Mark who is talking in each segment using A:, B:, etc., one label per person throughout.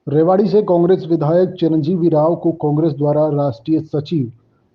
A: रेवाड़ी से कांग्रेस विधायक चिरंजीवी राव को कांग्रेस द्वारा राष्ट्रीय सचिव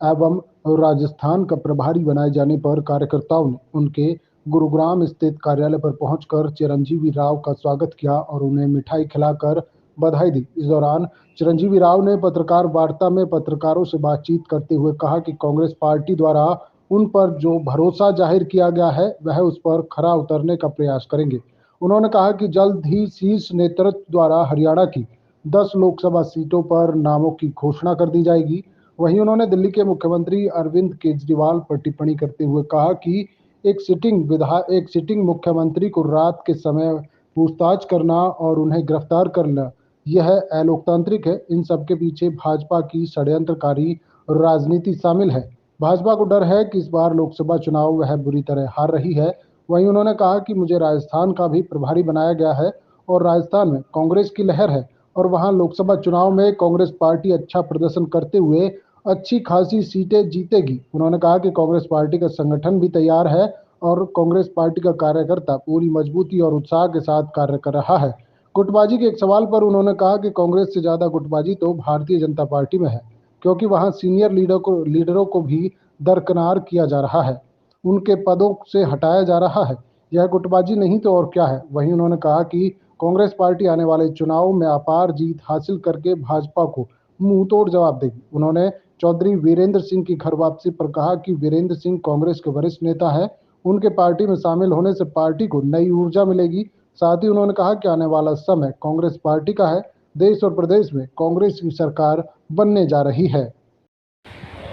A: एवं राजस्थान का प्रभारी बनाए जाने पर कार्यकर्ताओं ने उनके गुरुग्राम स्थित कार्यालय पर पहुंचकर चिरंजीवी राव का स्वागत किया और उन्हें मिठाई खिलाकर बधाई दी। इस दौरान चिरंजीवी राव ने पत्रकार वार्ता में पत्रकारों से बातचीत करते हुए कहा कि कांग्रेस पार्टी द्वारा उन पर जो भरोसा जाहिर किया गया है वह उस पर खरा उतरने का प्रयास करेंगे। उन्होंने कहा कि जल्द ही शीर्ष नेतृत्व द्वारा हरियाणा की 10 लोकसभा सीटों पर नामों की घोषणा कर दी जाएगी। वहीं उन्होंने दिल्ली के मुख्यमंत्री अरविंद केजरीवाल पर टिप्पणी करते हुए कहा कि एक सिटिंग मुख्यमंत्री को रात के समय पूछताछ करना और उन्हें गिरफ्तार करना यह अलोकतांत्रिक है। इन सबके पीछे भाजपा की षड्यंत्रकारी राजनीति शामिल है। भाजपा को डर है कि इस बार लोकसभा चुनाव वह बुरी तरह हार रही है। वहीं उन्होंने कहा कि मुझे राजस्थान का भी प्रभारी बनाया गया है और राजस्थान में कांग्रेस की लहर है और वहां लोकसभा चुनाव में कांग्रेस पार्टी अच्छा प्रदर्शन करते हुए अच्छी खासी सीटें जीतेगी। उन्होंने कहा कि कांग्रेस पार्टी का संगठन भी तैयार है और कांग्रेस पार्टी का कार्यकर्ता पूरी मजबूती और उत्साह के साथ कार्य कर रहा है। गुटबाजी के एक सवाल पर उन्होंने कहा कि कांग्रेस से ज्यादा गुटबाजी तो भारतीय जनता पार्टी में है, क्योंकि वहां सीनियर लीडरों को भी दरकिनार किया जा रहा है, उनके पदों से हटाया जा रहा है। यह गुटबाजी नहीं तो और क्या है। वहीं उन्होंने कहा कि कांग्रेस पार्टी आने वाले चुनाव में अपार जीत हासिल करके भाजपा को मुंह तोड़ जवाब देगी। उन्होंने चौधरी वीरेंद्र सिंह की घर वापसी पर कहा कि वीरेंद्र सिंह कांग्रेस के वरिष्ठ नेता हैं, उनके पार्टी में शामिल होने से पार्टी को नई ऊर्जा मिलेगी। साथ ही उन्होंने कहा कि आने वाला समय कांग्रेस पार्टी का है, देश और प्रदेश में कांग्रेस की सरकार बनने जा रही है।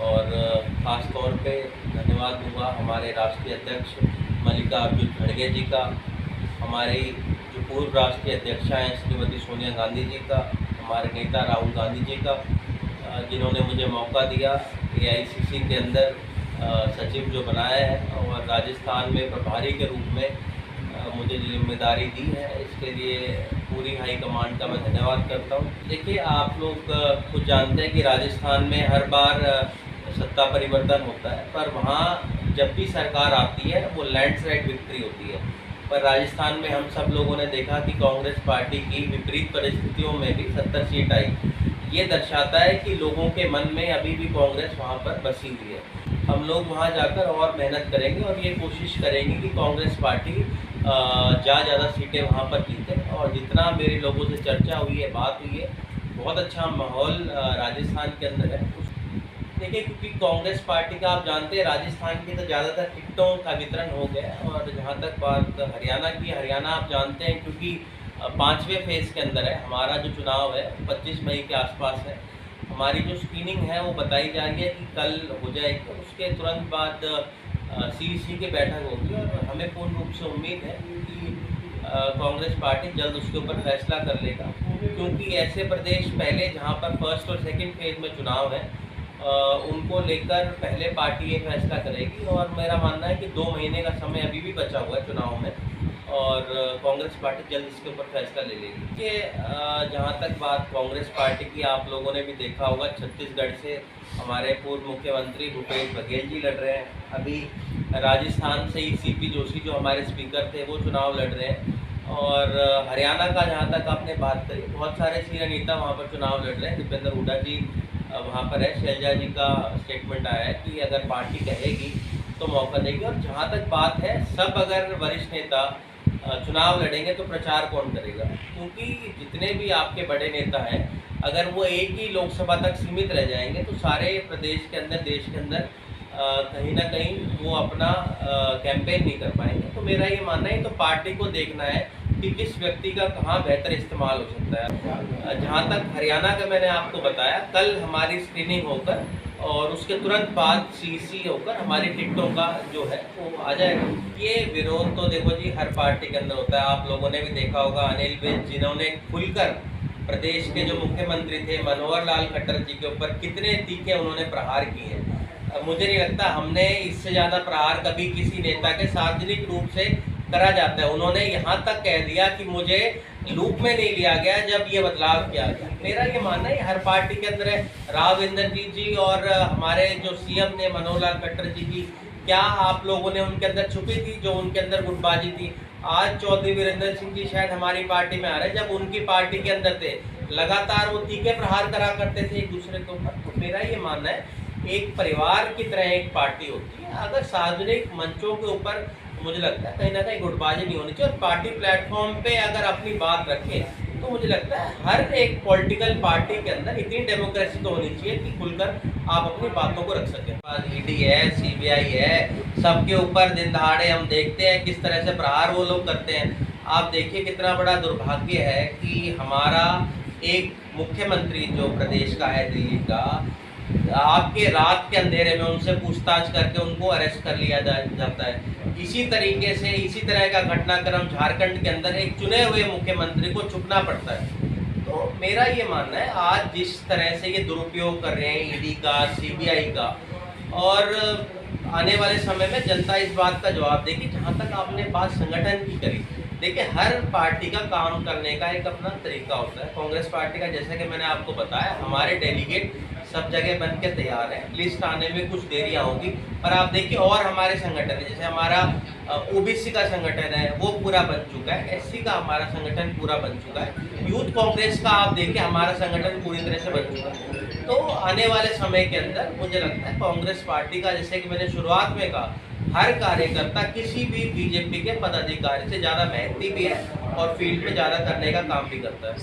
B: और ख़ास तौर पे धन्यवाद दूंगा हमारे राष्ट्रीय अध्यक्ष मल्लिकार्जुन खड़गे जी का, हमारी जो पूर्व राष्ट्रीय अध्यक्षा हैं श्रीमती सोनिया गांधी जी का, हमारे नेता राहुल गांधी जी का, जिन्होंने मुझे मौका दिया एआईसीसी के अंदर सचिव जो बनाया है और राजस्थान में प्रभारी के रूप में मुझे जिम्मेदारी दी है। इसके लिए पूरी हाई कमांड का मैं धन्यवाद करता हूँ। देखिए, आप लोग खुद जानते हैं कि राजस्थान में हर बार सत्ता परिवर्तन होता है, पर वहाँ जब भी सरकार आती है वो लैंडस्लाइड विक्ट्री होती है। पर राजस्थान में हम सब लोगों ने देखा कि कांग्रेस पार्टी की विपरीत परिस्थितियों में भी 70 सीट आई। ये दर्शाता है कि लोगों के मन में अभी भी कांग्रेस वहाँ पर बसी हुई है। हम लोग वहाँ जाकर और मेहनत करेंगे और ये कोशिश करेंगे कि कांग्रेस पार्टी ज़्यादा सीटें वहाँ पर जीते। और जितना मेरे लोगों से चर्चा हुई है, बात हुई है, बहुत अच्छा माहौल राजस्थान के अंदर है। देखिए, क्योंकि कांग्रेस पार्टी का आप जानते हैं राजस्थान की तो ज़्यादातर टिकटों का वितरण हो गया है। और जहाँ तक बात हरियाणा की, हरियाणा आप जानते हैं क्योंकि 5वें फेज़ के अंदर है हमारा जो चुनाव है, 25 मई के आसपास है। हमारी जो स्क्रीनिंग है वो बताई जा रही है कि कल हो जाएगी और उसके तुरंत बाद सीईसी की बैठक होगी और हमें पूर्ण रूप से उम्मीद है कि कांग्रेस पार्टी जल्द उसके ऊपर फैसला कर लेगा। क्योंकि ऐसे प्रदेश पहले जहाँ पर फर्स्ट और सेकंड फेज़ में चुनाव है, उनको लेकर पहले पार्टी ये फैसला करेगी। और मेरा मानना है कि 2 महीने का समय अभी भी बचा हुआ है चुनाव में और कांग्रेस पार्टी जल्द इसके ऊपर फैसला ले लेगी। कि जहाँ तक बात कांग्रेस पार्टी की, आप लोगों ने भी देखा होगा छत्तीसगढ़ से हमारे पूर्व मुख्यमंत्री भूपेश बघेल जी लड़ रहे हैं। अभी राजस्थान से ही सीपी जोशी जो हमारे स्पीकर थे वो चुनाव लड़ रहे हैं। और हरियाणा का जहाँ तक आपने बात करी, बहुत सारे सीनियर नेता वहाँ पर चुनाव लड़ रहे हैं। दीपेंद्र हुड्डा जी वहाँ पर है। शैलजा जी का स्टेटमेंट आया है कि अगर पार्टी कहेगी तो मौका देगी। और जहाँ तक बात है, सब अगर वरिष्ठ नेता चुनाव लड़ेंगे तो प्रचार कौन करेगा? क्योंकि जितने भी आपके बड़े नेता हैं, अगर वो एक ही लोकसभा तक सीमित रह जाएंगे तो सारे प्रदेश के अंदर, देश के अंदर कहीं ना कहीं वो अपना कैंपेन नहीं कर पाएंगे। तो मेरा ये मानना है, तो पार्टी को देखना है कि किस व्यक्ति का कहाँ बेहतर इस्तेमाल हो सकता है। जहाँ तक हरियाणा का मैंने आपको बताया, कल हमारी स्क्रीनिंग होकर और उसके तुरंत बाद सीसी होकर हमारी टिकटों का जो है वो आ जाएगा। ये विरोध तो देखो जी हर पार्टी के अंदर होता है। आप लोगों ने भी देखा होगा अनिल विज, जिन्होंने खुलकर प्रदेश के जो मुख्यमंत्री थे मनोहर लाल खट्टर जी के ऊपर कितने तीखे उन्होंने प्रहार किए हैं। मुझे नहीं लगता हमने इससे ज़्यादा प्रहार कभी किसी नेता के सार्वजनिक रूप से करा जाता है। उन्होंने यहाँ तक कह दिया कि मुझे लूप में नहीं लिया गया जब ये बदलाव किया गया। मेरा ये मानना है हर पार्टी के अंदर है। राव इंद्रजीत जी और हमारे जो सीएम ने मनोहर लाल खट्टर जी की, क्या आप लोगों ने उनके अंदर छुपी थी जो उनके अंदर गुटबाजी थी? आज चौधरी वीरेंद्र सिंह जी शायद हमारी पार्टी में आ रहे हैं, जब उनकी पार्टी के अंदर थे लगातार वो तीखे प्रहार करा करते थे एक दूसरे के ऊपर। तो मेरा ये मानना है एक परिवार की तरह एक पार्टी होती है, अगर सार्वजनिक मंचों के ऊपर मुझे लगता है कहीं ना कहीं गुटबाजी नहीं होनी चाहिए और पार्टी प्लेटफॉर्म पे अगर अपनी बात रखें तो मुझे लगता है हर एक पॉलिटिकल पार्टी के अंदर इतनी डेमोक्रेसी तो होनी चाहिए कि खुलकर आप अपनी बातों को रख सकें। ईडी है, सीबीआई है, सबके ऊपर दिन दहाड़े हम देखते हैं किस तरह से प्रहार वो लोग करते हैं। आप देखिए कितना बड़ा दुर्भाग्य है कि हमारा एक मुख्यमंत्री जो प्रदेश का है दिल्ली का, आपके रात के अंधेरे में उनसे पूछताछ करके उनको अरेस्ट कर लिया जाता है। इसी तरीके से इसी तरह का घटनाक्रम झारखंड के अंदर एक चुने हुए मुख्यमंत्री को चुकना पड़ता है। तो मेरा ये मानना है आज जिस तरह से ये दुरुपयोग कर रहे हैं ईडी का, सीबीआई का, और आने वाले समय में जनता इस बात का जवाब देगी। जहाँ तक आपने बात संगठन की करी, देखिए हर पार्टी का काम करने का एक अपना तरीका होता है। कांग्रेस पार्टी का जैसा कि मैंने आपको बताया, हमारे डेलीगेट सब जगह बन के तैयार है, लिस्ट आने में कुछ देरियां होगी। पर आप देखिए और हमारे संगठन है, जैसे हमारा ओबीसी का संगठन है वो पूरा बन चुका है, एससी का हमारा संगठन पूरा बन चुका है, यूथ कांग्रेस का आप देखिए हमारा संगठन पूरी तरह से बन चुका है। तो आने वाले समय के अंदर मुझे लगता है कांग्रेस पार्टी का, जैसे कि मैंने शुरुआत में कहा, हर कार्यकर्ता किसी भी बीजेपी के पदाधिकारी से ज़्यादा मेहनती भी है और फील्ड में ज़्यादा करने का काम भी करता है।